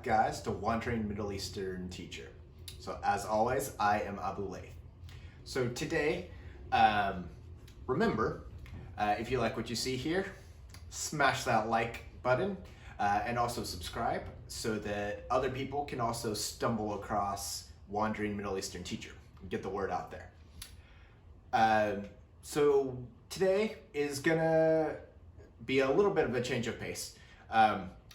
guys, to Wandering Middle Eastern Teacher. So as always, I am Abu Laith. So today, remember, if you like what you see here, smash that like button and also subscribe so that other people can also stumble across Wandering Middle Eastern Teacher and get the word out there. So today is gonna be a little bit of a change of pace.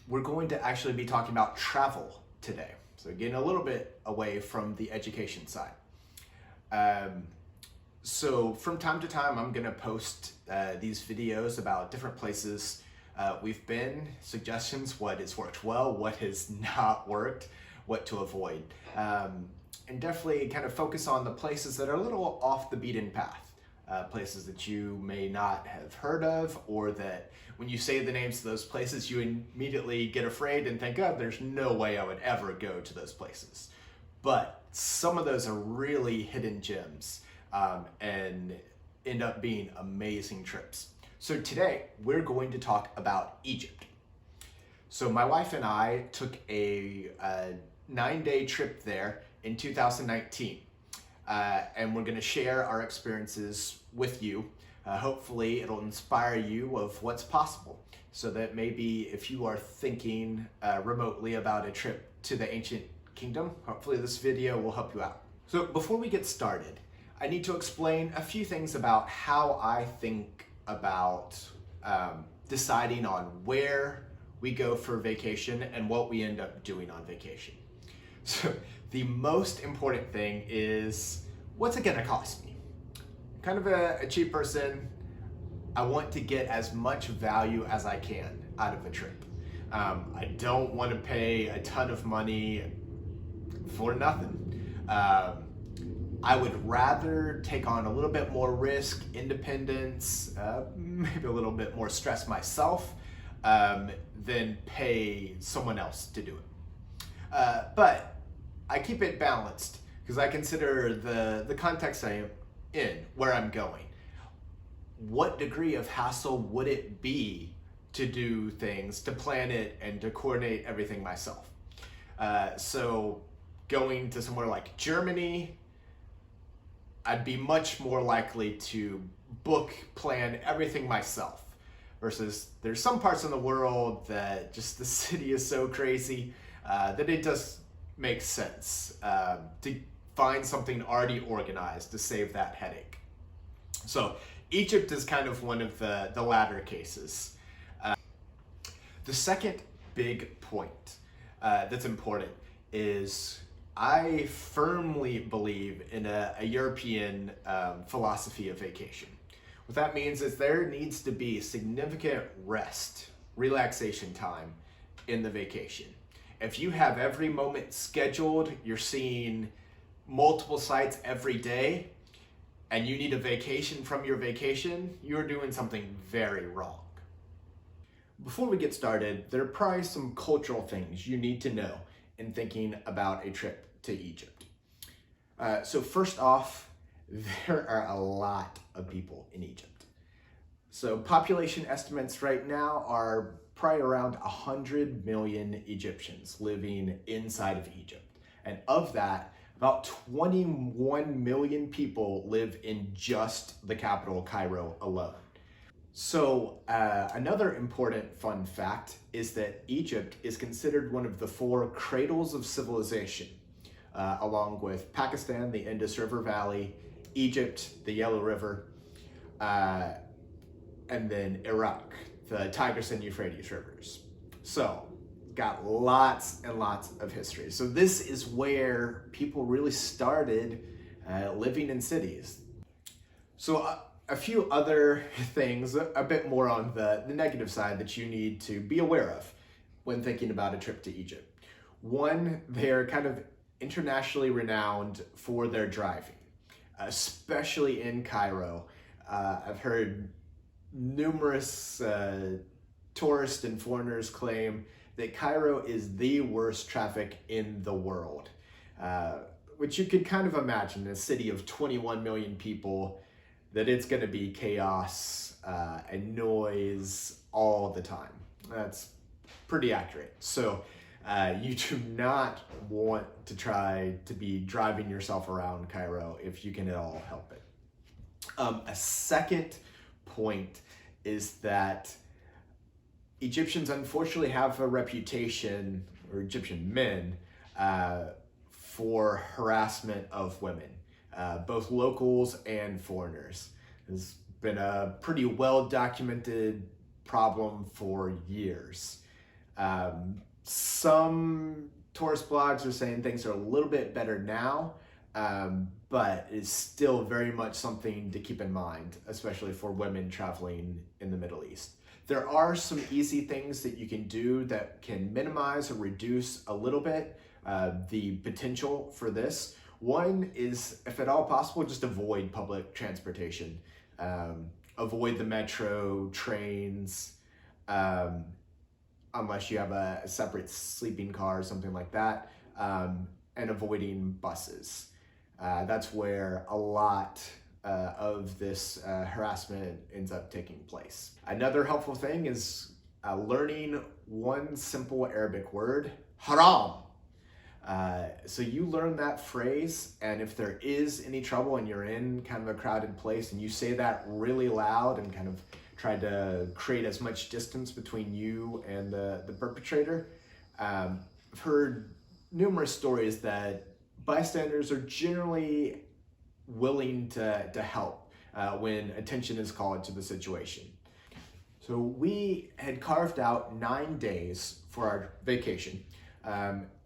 We're going to actually be talking about travel today. So getting a little bit away from the education side. So from time to time, I'm gonna post these videos about different places we've been, suggestions, what has worked well, what has not worked, what to avoid. And definitely kind of focus on the places that are a little off the beaten path. Places that you may not have heard of, or that when you say the names of those places, you immediately get afraid and think, oh, there's no way I would ever go to those places. But some of those are really hidden gems and end up being amazing trips. So today we're going to talk about Egypt. So my wife and I took a 9-day trip there in 2019. And we're going to share our experiences with you. Hopefully it'll inspire you of what's possible, so that maybe if you are thinking remotely about a trip to the ancient kingdom, hopefully this video will help you out. So before we get started, I need to explain a few things about how I think about deciding on where we go for vacation and what we end up doing on vacation. So the most important thing is, what's it gonna cost me? I'm kind of a cheap person. I want to get as much value as I can out of a trip. I don't want to pay a ton of money for nothing. I would rather take on a little bit more risk, independence, maybe a little bit more stress myself, than pay someone else to do it. But I keep it balanced because I consider the context I am in, where I'm going. What degree of hassle would it be to do things, to plan it, and to coordinate everything myself? So going to somewhere like Germany, I'd be much more likely to book, plan everything myself. Versus there's some parts in the world that just the city is so crazy that it does make sense to find something already organized to save that headache. So Egypt is kind of one of the latter cases. The second big point that's important is I firmly believe in a European philosophy of vacation. What that means is there needs to be significant rest, relaxation time in the vacation. If you have every moment scheduled, you're seeing multiple sites every day, and you need a vacation from your vacation, you're doing something very wrong. Before we get started, there are probably some cultural things you need to know in thinking about a trip to Egypt. So first off, there are a lot of people in Egypt. So population estimates right now are probably around 100 million Egyptians living inside of Egypt. And of that, about 21 million people live in just the capital, Cairo, alone. So another important fun fact is that Egypt is considered one of the 4 cradles of civilization, along with Pakistan, the Indus River Valley, Egypt, the Yellow River, and then Iraq, the Tigris and Euphrates rivers. So got lots and lots of history. So this is where people really started living in cities. So a few other things, a bit more on the negative side that you need to be aware of when thinking about a trip to Egypt. One, they're kind of internationally renowned for their driving, especially in Cairo. I've heard numerous tourists and foreigners claim that Cairo is the worst traffic in the world, which you could kind of imagine, a city of 21 million people, that it's going to be chaos and noise all the time. That's pretty accurate. So You do not want to try to be driving yourself around Cairo if you can at all help it. A second point is that Egyptians unfortunately have a reputation, or Egyptian men, for harassment of women, both locals and foreigners. It's been a pretty well documented problem for years. Some tourist blogs are saying things are a little bit better now, but it's still very much something to keep in mind, especially for women traveling in the Middle East. There are some easy things that you can do that can minimize or reduce a little bit the potential for this. One is, if at all possible, just avoid public transportation. Avoid the metro, trains, unless you have a separate sleeping car or something like that, and avoiding buses. That's where a lot of this harassment ends up taking place. Another helpful thing is learning one simple Arabic word, haram. So you learn that phrase, and if there is any trouble and you're in kind of a crowded place and you say that really loud and kind of try to create as much distance between you and the perpetrator, I've heard numerous stories that bystanders are generally willing to help when attention is called to the situation. So we had carved out 9 days for our vacation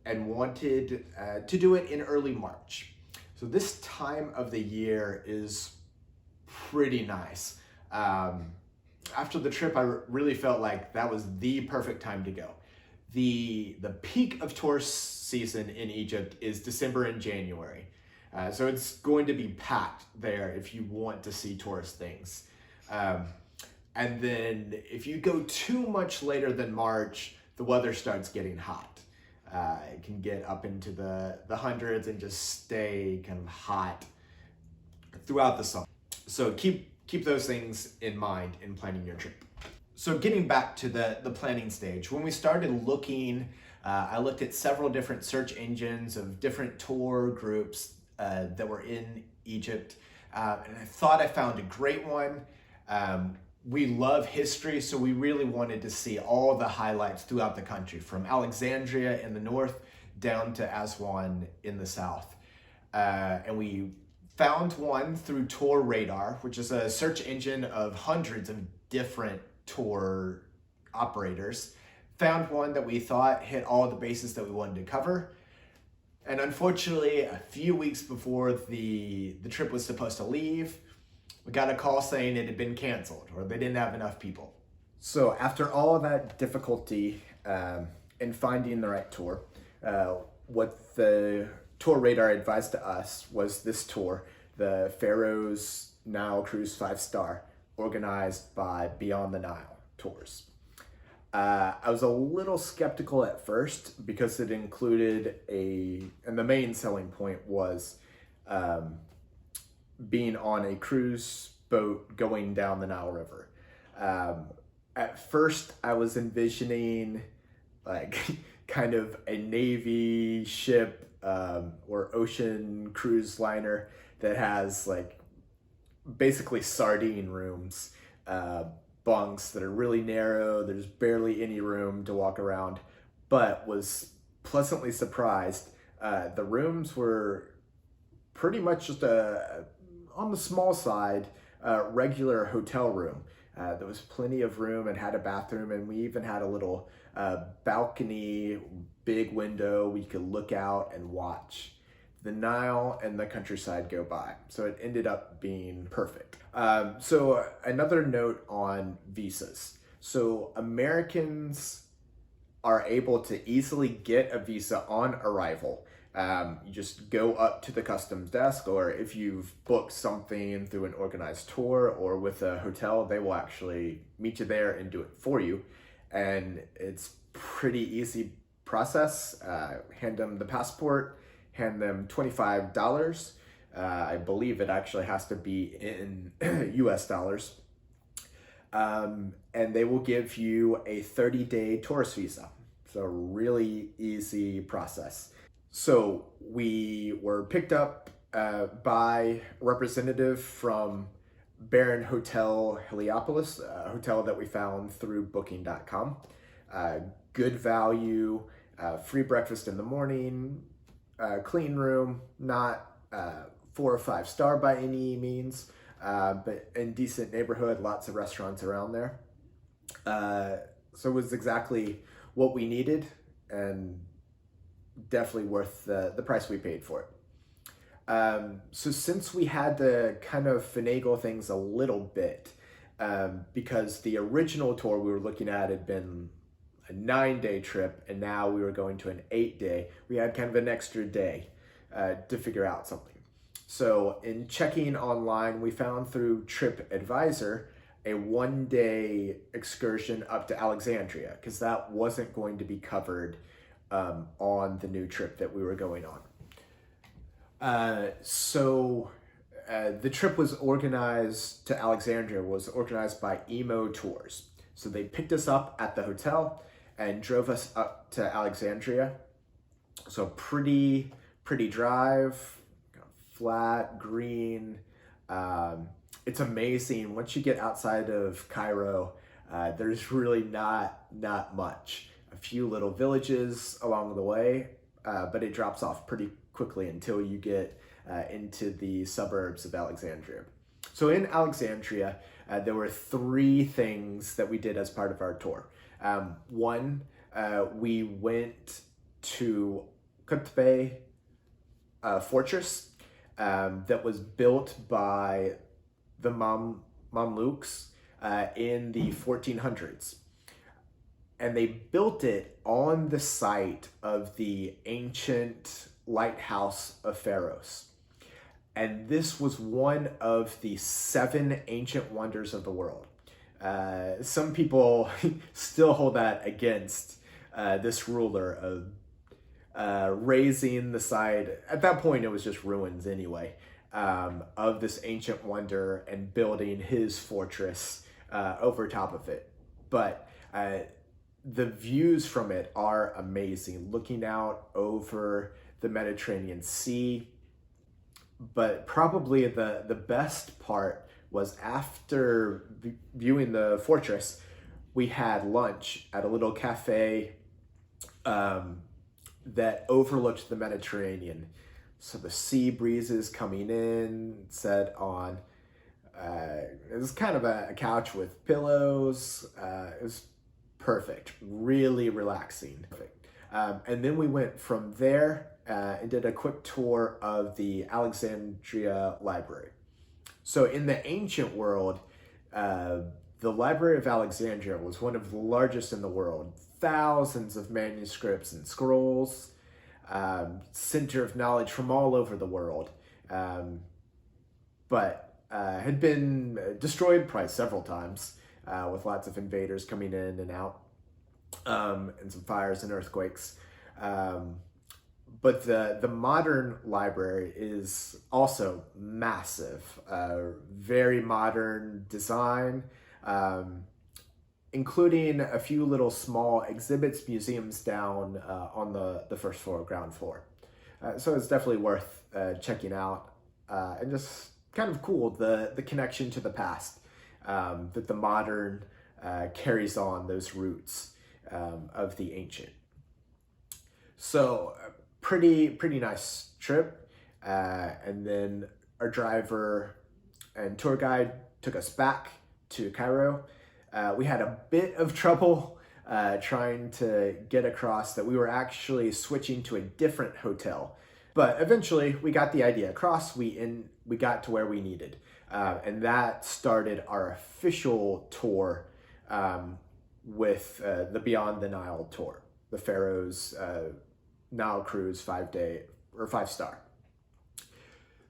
and wanted to do it in early March. So this time of the year is pretty nice. After the trip, I really felt like that was the perfect time to go. The peak of tourist season in Egypt is December and January. So it's going to be packed there if you want to see tourist things. And then if you go too much later than March, the weather starts getting hot. It can get up into the hundreds and just stay kind of hot throughout the summer. So keep those things in mind in planning your trip. So getting back to the planning stage, when we started looking, I looked at several different search engines of different tour groups that were in Egypt, and I thought I found a great one. We love history, so we really wanted to see all the highlights throughout the country, from Alexandria in the north down to Aswan in the south. And we found one through Tour Radar, which is a search engine of hundreds of different tour operators. Found one that we thought hit all the bases that we wanted to cover. And unfortunately, a few weeks before the trip was supposed to leave, we got a call saying it had been canceled or they didn't have enough people. So after all of that difficulty in finding the right tour, what the Tour Radar advised to us was this tour, the Pharaoh's Nile Cruise 5-Star, organized by Beyond the Nile Tours. I was a little skeptical at first because it included and the main selling point was being on a cruise boat going down the Nile River. At first, I was envisioning like kind of a Navy ship or ocean cruise liner that has like basically sardine rooms, bunks that are really narrow. There's barely any room to walk around, but was pleasantly surprised. The rooms were pretty much just on the small side, regular hotel room. There was plenty of room and had a bathroom, and we even had a little balcony, big window we could look out and watch the Nile and the countryside go by. So it ended up being perfect. So another note on visas. So Americans are able to easily get a visa on arrival. You just go up to the customs desk, or if you've booked something through an organized tour or with a hotel, they will actually meet you there and do it for you. And it's pretty easy process. Hand them the passport, hand them $25. I believe it actually has to be in US dollars. And they will give you a 30-day tourist visa. So a really easy process. So we were picked up by a representative from Baron Hotel Heliopolis, a hotel that we found through booking.com. Good value, free breakfast in the morning, clean room, not 4 or 5 star by any means, but in decent neighborhood, lots of restaurants around there. So it was exactly what we needed and definitely worth the price we paid for it. So since we had to kind of finagle things a little bit, because the original tour we were looking at had been a 9-day trip, and now we were going to an 8-day, we had kind of an extra day to figure out something. So in checking online, we found through TripAdvisor a 1-day excursion up to Alexandria, because that wasn't going to be covered on the new trip that we were going on. The trip was organized to Alexandria, was organized by Emo Tours. So they picked us up at the hotel and drove us up to Alexandria. So pretty drive, flat, green. It's amazing. Once you get outside of Cairo, there's really not much. A few little villages along the way, but it drops off pretty quickly until you get into the suburbs of Alexandria. So in Alexandria, there were 3 things that we did as part of our tour. One, we went to Qutb fortress that was built by the Mamluks in the 1400s. And they built it on the site of the ancient lighthouse of Pharos. And this was one of the 7 ancient wonders of the world. Some people still hold that against this ruler of raising the site. At that point, it was just ruins anyway, of this ancient wonder and building his fortress over top of it. But the views from it are amazing, looking out over the Mediterranean Sea. But probably the best part was after viewing the fortress, we had lunch at a little cafe that overlooked the Mediterranean. So the sea breezes coming in, set on, it was kind of a couch with pillows. It was perfect, really relaxing. And then we went from there and did a quick tour of the Alexandria Library. So in the ancient world, the Library of Alexandria was one of the largest in the world. Thousands of manuscripts and scrolls, center of knowledge from all over the world, but had been destroyed probably several times with lots of invaders coming in and out, and some fires and earthquakes. But the modern library is also massive, very modern design, including a few little small exhibits, museums down on the first floor, ground floor. So it's definitely worth checking out, and just kind of cool, the connection to the past, that the modern carries on those roots of the ancient. So pretty nice trip. And then our driver and tour guide took us back to Cairo. We had a bit of trouble trying to get across that we were actually switching to a different hotel. But eventually we got the idea across, we got to where we needed. And that started our official tour with the Beyond the Nile tour, the Pharaoh's Nile cruise 5-day or 5-star.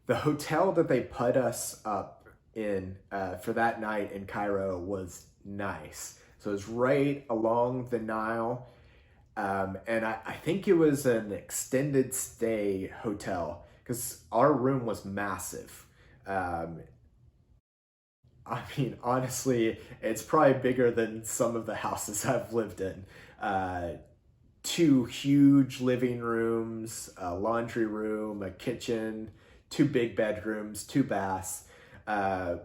The hotel that they put us up in for that night in Cairo was nice. So it was right along the Nile. And I think it was an extended stay hotel because our room was massive. I mean, honestly, it's probably bigger than some of the houses I've lived in. 2 huge living rooms, a laundry room, a kitchen, 2 big bedrooms, 2 baths. Uh,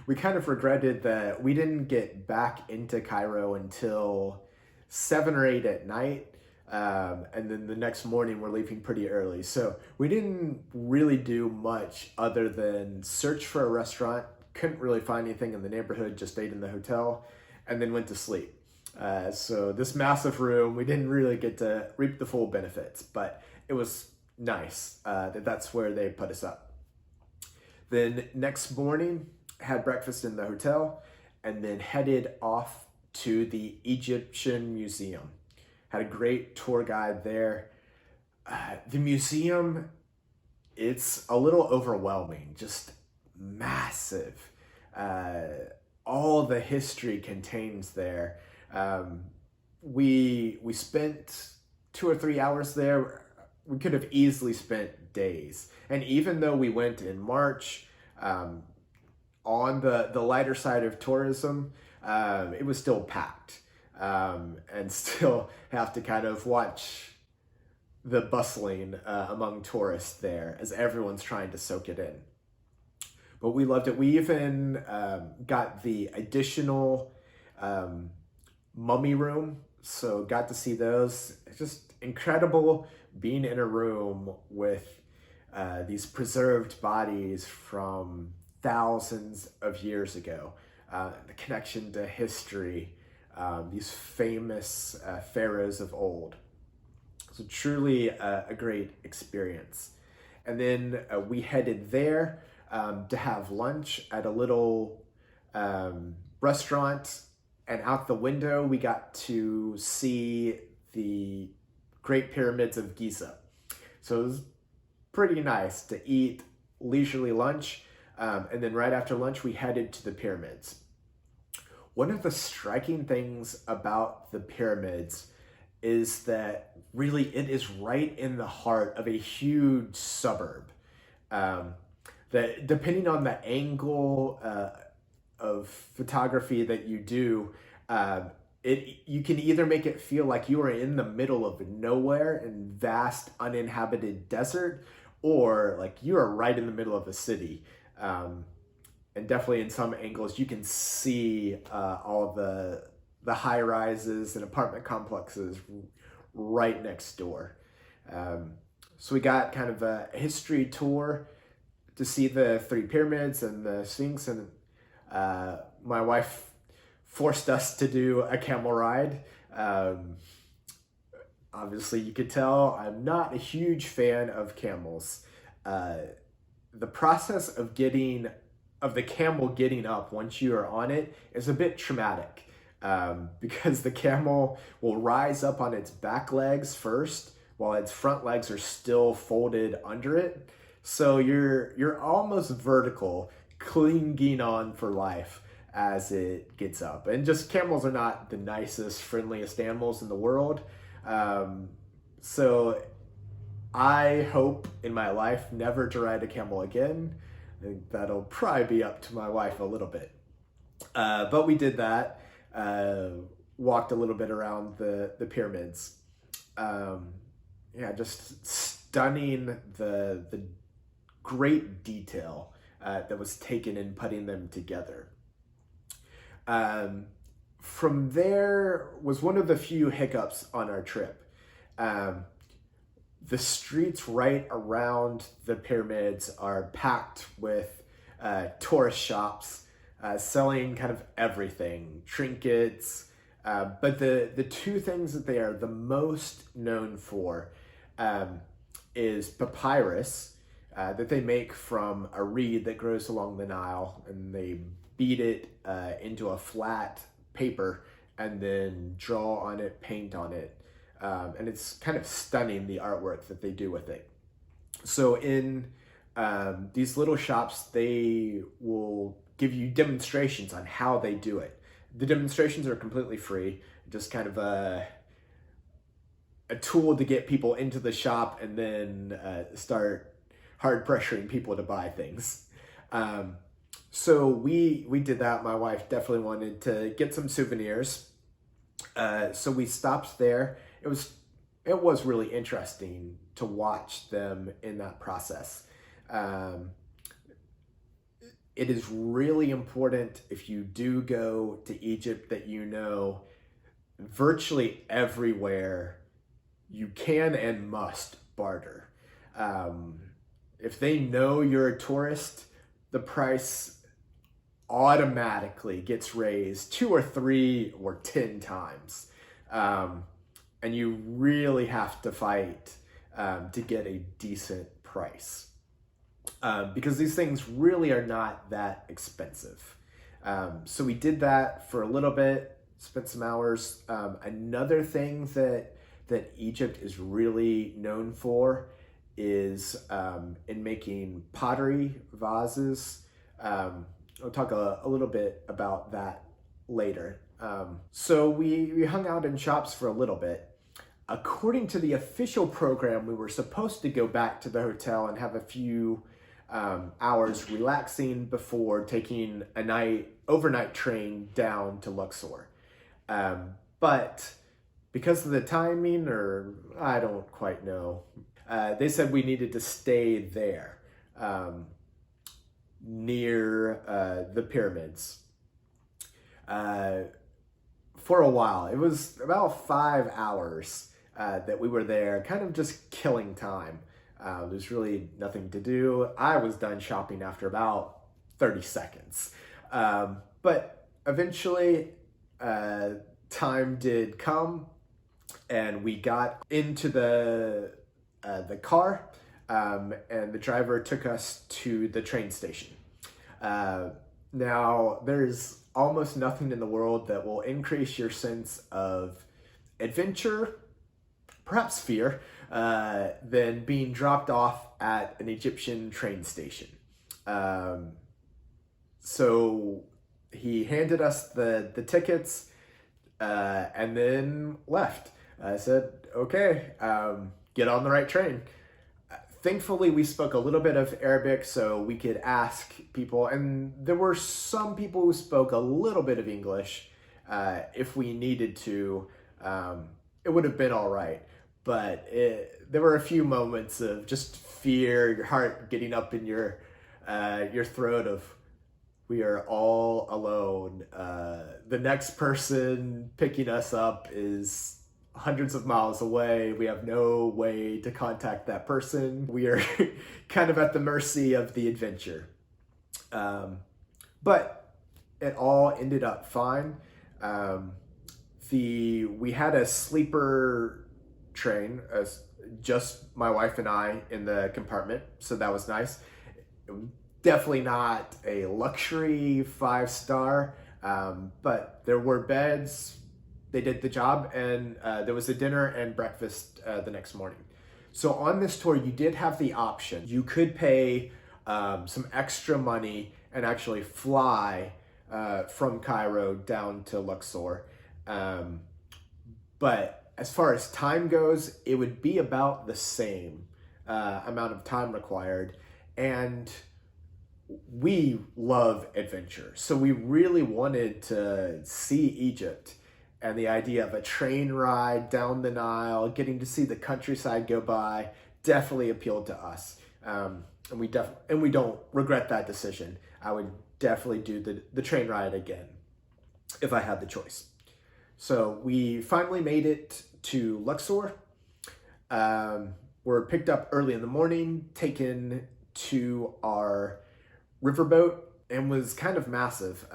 we kind of regretted that we didn't get back into Cairo until 7 or 8 at night. And then the next morning we're leaving pretty early. So we didn't really do much other than search for a restaurant. Couldn't really find anything in the neighborhood, just stayed in the hotel and then went to sleep. So this massive room, we didn't really get to reap the full benefits, but it was nice that's where they put us up. Then next morning, had breakfast in the hotel and then headed off to the Egyptian Museum. Had a great tour guide there. The museum, it's a little overwhelming, just massive. All the history contains there. We spent 2 or 3 hours there. We could have easily spent days. And even though we went in March, on the lighter side of tourism, it was still packed. And still have to kind of watch the bustling among tourists there as everyone's trying to soak it in. But we loved it. We even got the additional mummy room, so got to see those. It's just incredible being in a room with these preserved bodies from thousands of years ago. The connection to history, these famous pharaohs of old. So truly a great experience. And then we headed there to have lunch at a little restaurant, and out the window we got to see the Great Pyramids of Giza. So it was pretty nice to eat leisurely lunch, and then right after lunch we headed to the pyramids. One of the striking things about the pyramids is that really it is right in the heart of a huge suburb. That depending on the angle of photography that you do, you can either make it feel like you are in the middle of nowhere in vast uninhabited desert, or like you are right in the middle of a city. And definitely in some angles you can see all of the high rises and apartment complexes right next door. So we got kind of a history tour to see the 3 pyramids and the Sphinx, and my wife forced us to do a camel ride. Obviously you could tell I'm not a huge fan of camels. The process of the camel getting up once you are on it is a bit traumatic, because the camel will rise up on its back legs first while its front legs are still folded under it. So you're almost vertical, clinging on for life as it gets up. And just camels are not the nicest, friendliest animals in the world. So I hope in my life never to ride a camel again. I think that'll probably be up to my wife a little bit. But we did that, walked a little bit around the pyramids. Just stunning the great detail that was taken in putting them together. From there was one of the few hiccups on our trip. The streets right around the pyramids are packed with tourist shops selling kind of everything, trinkets. But the 2 things that they are the most known for is papyrus that they make from a reed that grows along the Nile, and they beat it into a flat paper and then draw on it, paint on it. And it's kind of stunning, the artwork that they do with it. So in these little shops, they will give you demonstrations on how they do it. The demonstrations are completely free, just kind of a tool to get people into the shop and then start hard pressuring people to buy things. So we did that. My wife definitely wanted to get some souvenirs. So we stopped there. It was it was really interesting to watch them in that process. Um, it is really important if you do go to Egypt that you know virtually everywhere you can and must barter. Um, if they know you're a tourist, the price automatically gets raised 2 or 3 or 10 times. Um, and you really have to fight to get a decent price. Because these things really are not that expensive. So we did that for a little bit, spent some hours. Another thing that Egypt is really known for is in making pottery vases. I'll talk a little bit about that later. So we hung out in shops for a little bit. According to the official program, we were supposed to go back to the hotel and have a few hours relaxing before taking a overnight train down to Luxor. But because of the timing, or I don't quite know, they said we needed to stay there near the pyramids for a while. It was about 5 hours that we were there, kind of just killing time. There's really nothing to do. I was done shopping after about 30 seconds. But eventually, time did come, and we got into the car, and the driver took us to the train station. Now, there's almost nothing in the world that will increase your sense of adventure, perhaps fear, than being dropped off at an Egyptian train station. So he handed us the tickets and then left. I said, okay, get on the right train. Thankfully, we spoke a little bit of Arabic, so we could ask people, and there were some people who spoke a little bit of English. If we needed to, it would have been all right. But there were a few moments of just fear, your heart getting up in your throat of, we are all alone. The next person picking us up is hundreds of miles away. We have no way to contact that person. We are kind of at the mercy of the adventure. But it all ended up fine. We had a sleeper train, just my wife and I in the compartment, so that was nice. Definitely not a luxury 5-star, but there were beds. They did the job, and there was a dinner and breakfast the next morning. So on this tour, you did have the option. You could pay some extra money and actually fly from Cairo down to Luxor. But as far as time goes, it would be about the same amount of time required. And we love adventure. So we really wanted to see Egypt. And the idea of a train ride down the Nile, getting to see the countryside go by, definitely appealed to us. And we don't regret that decision. I would definitely do the train ride again if I had the choice. So we finally made it to Luxor. We're picked up early in the morning, taken to our riverboat, and was kind of massive.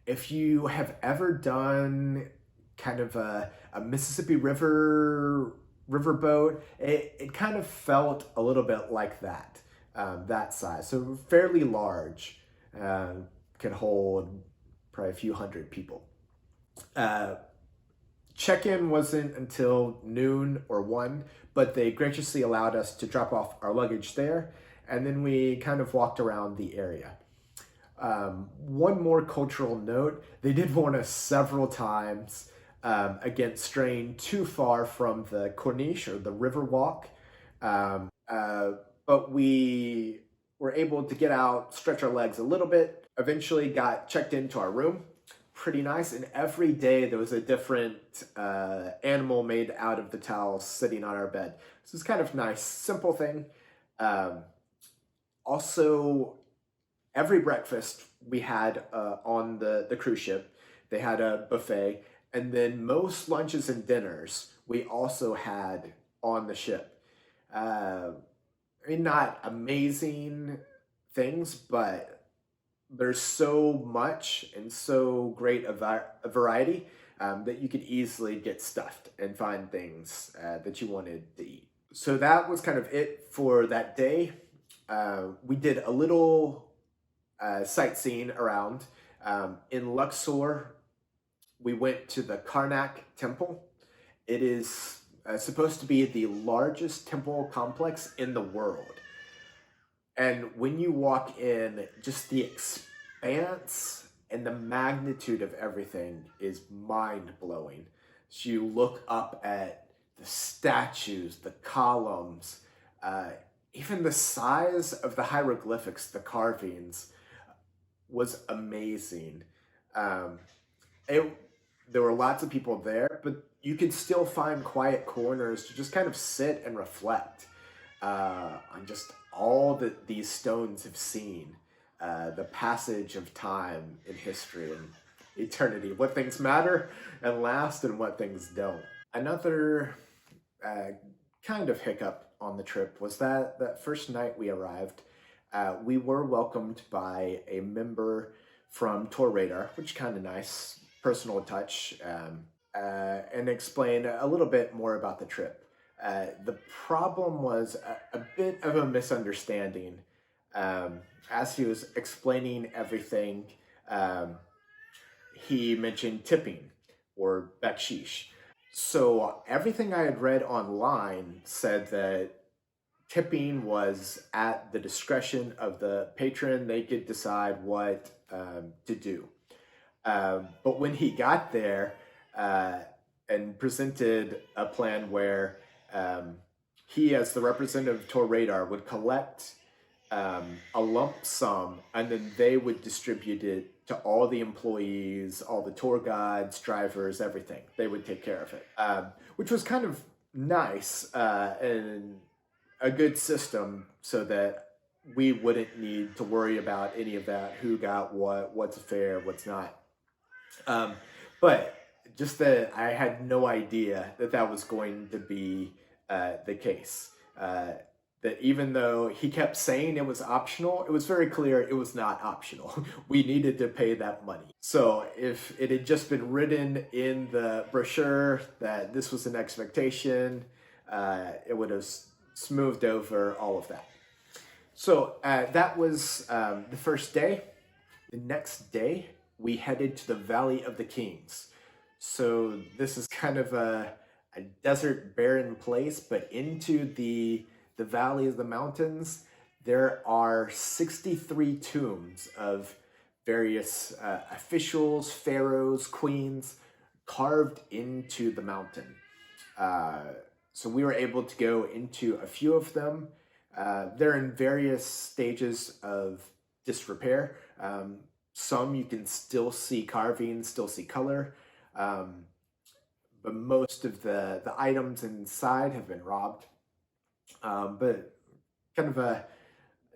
If you have ever done kind of a Mississippi River riverboat, it kind of felt a little bit like that size. So fairly large, could hold probably a few hundred people. Check-in wasn't until noon or 1, but they graciously allowed us to drop off our luggage there, and then we kind of walked around the area. One more cultural note, they did warn us several times against straying too far from the Corniche, or the river walk, but we were able to get out, stretch our legs a little bit, eventually got checked into our room. pretty nice. And every day there was a different animal made out of the towels sitting on our bed. So it's kind of nice, simple thing. Um, Also, every breakfast we had on the cruise ship, they had a buffet. And then most lunches and dinners we also had on the ship. Uh, I mean, not amazing things, but there's so much and so great a variety that you could easily get stuffed and find things that you wanted to eat. So that was kind of it for that day. We did a little sightseeing around. In Luxor, we went to the Karnak Temple. It is supposed to be the largest temple complex in the world. And when you walk in, just the expanse and the magnitude of everything is mind-blowing. So you look up at the statues, the columns, even the size of the hieroglyphics, the carvings, was amazing. There were lots of people there, but you could still find quiet corners to just kind of sit and reflect on just all that these stones have seen, the passage of time in history and eternity, what things matter and last and what things don't. Another kind of hiccup on the trip was that first night we arrived, we were welcomed by a member from Tour Radar, which is kind of nice, personal touch, and explain a little bit more about the trip. The problem was a bit of a misunderstanding. As he was explaining everything, he mentioned tipping or bakshish. So everything I had read online said that tipping was at the discretion of the patron. They could decide what to do. But when he got there and presented a plan where he, as the representative of Tour Radar, would collect a lump sum and then they would distribute it to all the employees, all the tour guides, drivers, everything. They would take care of it, which was kind of nice and a good system so that we wouldn't need to worry about any of that, who got what, what's fair, what's not. But just that I had no idea that that was going to be the case. That even though he kept saying it was optional, it was very clear it was not optional. We needed to pay that money. So if it had just been written in the brochure that this was an expectation, it would have smoothed over all of that. So that was the first day. The next day, we headed to the Valley of the Kings. So this is kind of a desert, barren place, but into the Valley of the Mountains, there are 63 tombs of various officials, pharaohs, queens, carved into the mountain. So we were able to go into a few of them. They're in various stages of disrepair. Some you can still see carvings, still see color, but most of the items inside have been robbed. But kind of a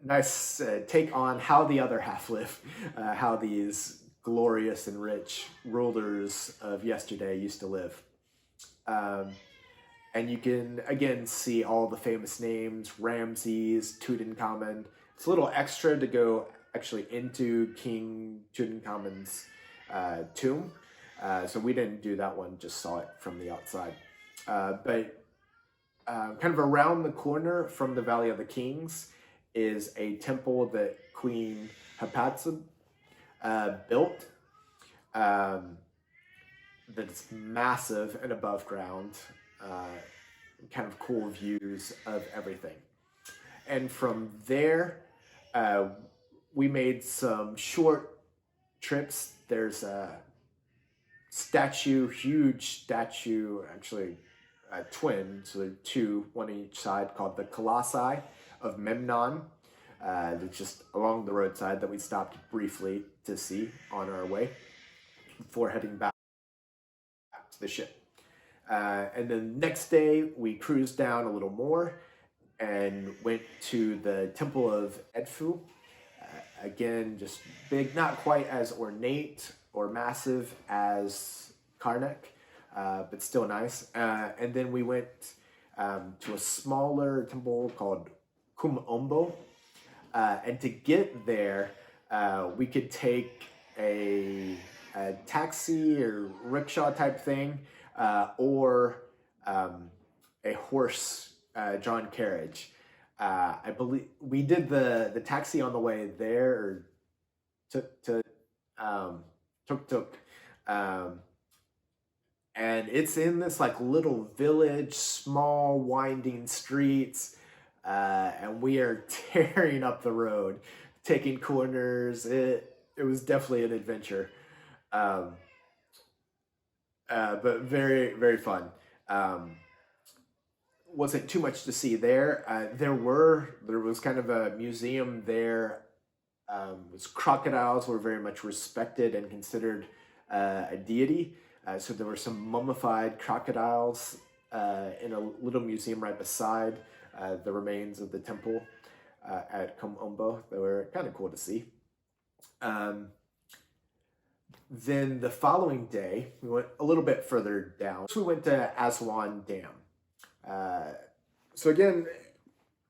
nice take on how the other half live, how these glorious and rich rulers of yesterday used to live. And you can, again, see all the famous names, Ramses, Tutankhamun. It's a little extra to go actually into King Tutankhamun's tomb. So we didn't do that one, just saw it from the outside. But kind of around the corner from the Valley of the Kings is a temple that Queen Hatshepsut built. That's massive and above ground. Kind of cool views of everything. And from there, we made some short trips. There's a statue, huge statue, actually twin, so there are two, one on each side, called the Colossi of Memnon. That's just along the roadside that we stopped briefly to see on our way. before heading back to the ship. And then the next day, we cruised down a little more and went to the Temple of Edfu. Again, just big, not quite as ornate or massive as Karnak, but still nice. And then we went to a smaller temple called Kumombo. And to get there, we could take a taxi or rickshaw type thing, or a horse-drawn carriage. I believe we did the taxi on the way there, or tuk-tuk. And it's in this like little village, small winding streets, and we are tearing up the road, taking corners. It was definitely an adventure, but very, very fun. Wasn't too much to see there. There was kind of a museum there. Crocodiles were very much respected and considered a deity. So there were some mummified crocodiles in a little museum right beside the remains of the temple at Komombo. They were kind of cool to see. Then the following day, we went a little bit further down. So we went to Aswan Dam. So again,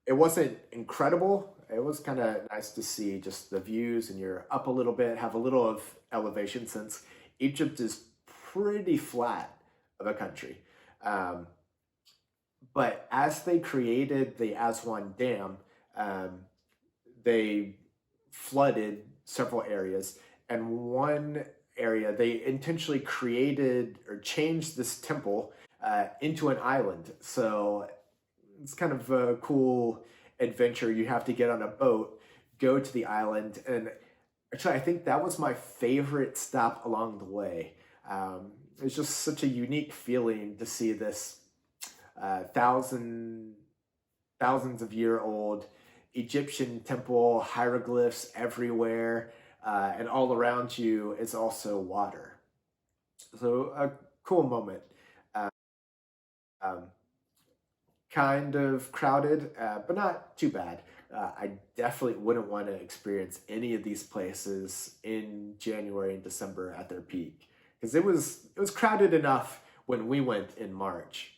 it wasn't incredible. It was kind of nice to see just the views, and you're up a little bit, have a little of elevation, since Egypt is pretty flat of a country. But as they created the Aswan Dam, they flooded several areas, and one area they intentionally created or changed this temple into an island. So it's kind of a cool adventure. You have to get on a boat, go to the island, and actually I think that was my favorite stop along the way. It's just such a unique feeling to see this thousands of year old Egyptian temple, hieroglyphs everywhere, and all around you is also water. So a cool moment. Kind of crowded, but not too bad. I definitely wouldn't want to experience any of these places in January and December at their peak, because it was crowded enough when we went in March.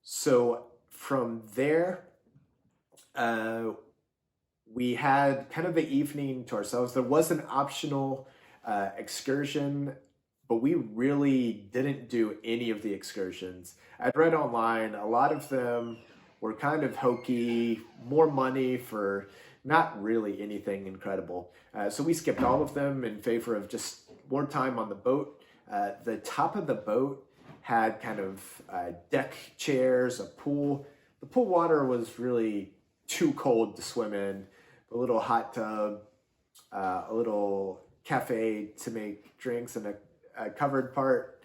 So from there, we had kind of the evening to ourselves. There was an optional excursion, but we really didn't do any of the excursions. I'd read online, a lot of them were kind of hokey, more money for not really anything incredible. So we skipped all of them in favor of just more time on the boat. The top of the boat had kind of deck chairs, a pool. The pool water was really too cold to swim in. A little hot tub, a little cafe to make drinks, and a covered part.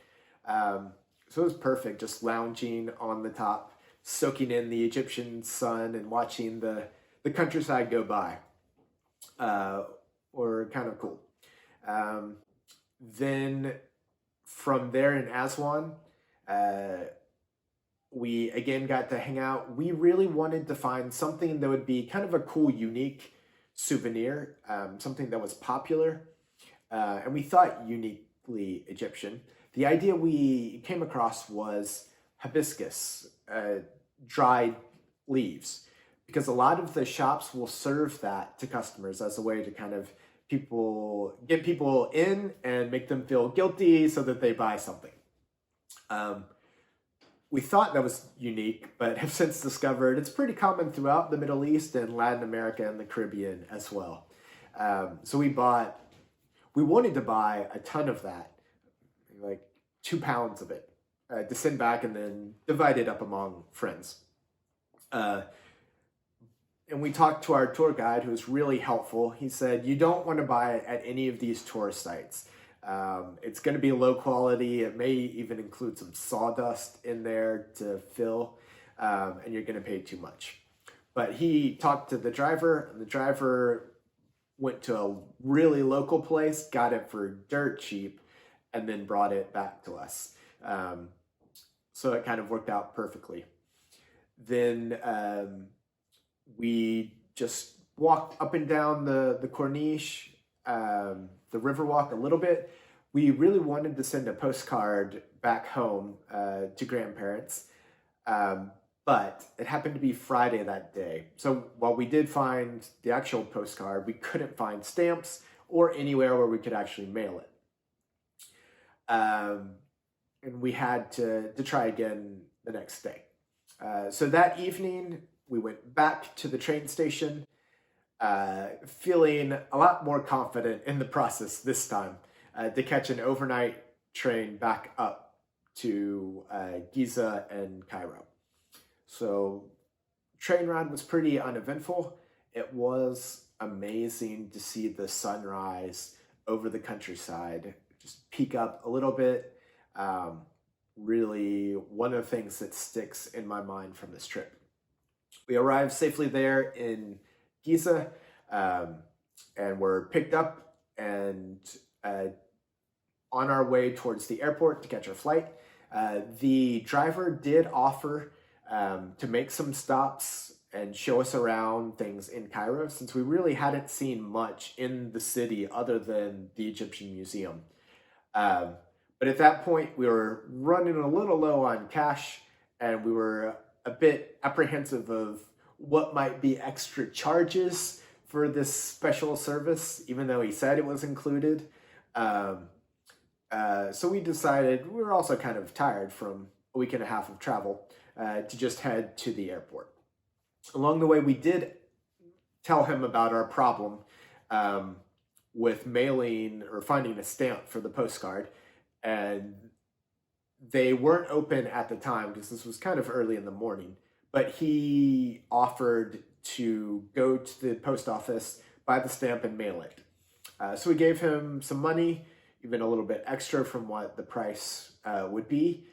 So it was perfect, just lounging on the top, soaking in the Egyptian sun and watching the countryside go by. Were kind of cool. Then from there in Aswan, we again got to hang out. We really wanted to find something that would be kind of a cool, unique souvenir, something that was popular, and we thought uniquely Egyptian. The idea we came across was hibiscus, dried leaves, because a lot of the shops will serve that to customers as a way to kind of get people in and make them feel guilty so that they buy something. We thought that was unique, but have since discovered it's pretty common throughout the Middle East and Latin America and the Caribbean as well. So we wanted to buy a ton of that, like 2 pounds of it, to send back and then divide it up among friends. And we talked to our tour guide, who was really helpful. He said, you don't want to buy it at any of these tourist sites. It's going to be low quality. It may even include some sawdust in there to fill, and you're going to pay too much. But he talked to the driver, and the driver went to a really local place, got it for dirt cheap, and then brought it back to us. So it kind of worked out perfectly. Then we just walked up and down the Corniche, the Riverwalk a little bit. We really wanted to send a postcard back home to grandparents, but it happened to be Friday that day. So while we did find the actual postcard, we couldn't find stamps or anywhere where we could actually mail it. And we had to try again the next day. So that evening, we went back to the train station, feeling a lot more confident in the process this time to catch an overnight train back up to Giza and Cairo. So train ride was pretty uneventful. It was amazing to see the sunrise over the countryside, just peek up a little bit. Really one of the things that sticks in my mind from this trip. We arrived safely there in Giza and were picked up and on our way towards the airport to catch our flight. The driver did offer to make some stops and show us around things in Cairo, since we really hadn't seen much in the city other than the Egyptian Museum. But at that point, we were running a little low on cash, and we were a bit apprehensive of what might be extra charges for this special service, even though he said it was included. So we decided, we were also kind of tired from a week and a half of travel, to just head to the airport. Along the way, we did tell him about our problem with mailing or finding a stamp for the postcard. And they weren't open at the time because this was kind of early in the morning, but he offered to go to the post office, buy the stamp, and mail it. So we gave him some money, even a little bit extra from what the price would be.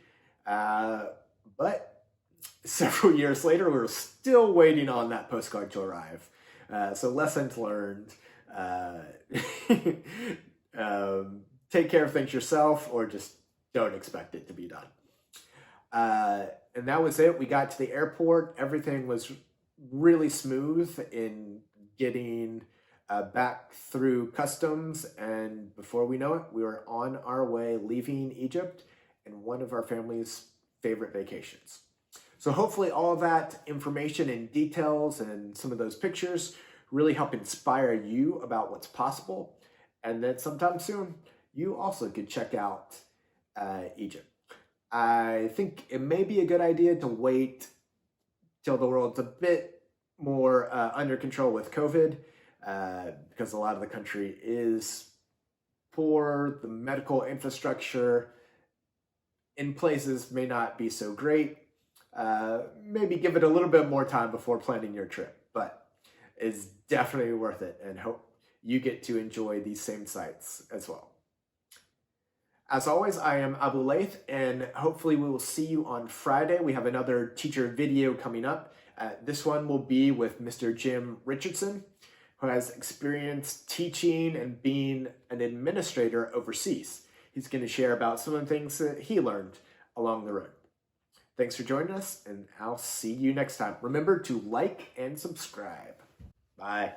But several years later, we were still waiting on that postcard to arrive. So lessons learned. Take care of things yourself, or just don't expect it to be done. And that was it. We got to the airport. Everything was really smooth in getting back through customs. And before we know it, we were on our way leaving Egypt in one of our family's favorite vacations. So hopefully all of that information and details and some of those pictures really help inspire you about what's possible. And that sometime soon, you also could check out Egypt. I think it may be a good idea to wait till the world's a bit more under control with COVID, because a lot of the country is poor. The medical infrastructure in places may not be so great. Maybe give it a little bit more time before planning your trip, but it's definitely worth it, and hope you get to enjoy these same sights as well. As always, I am Abu Laith, and hopefully we will see you on Friday. We have another teacher video coming up. This one will be with Mr. Jim Richardson, who has experience teaching and being an administrator overseas. He's going to share about some of the things that he learned along the road. Thanks for joining us, and I'll see you next time. Remember to like and subscribe. Bye.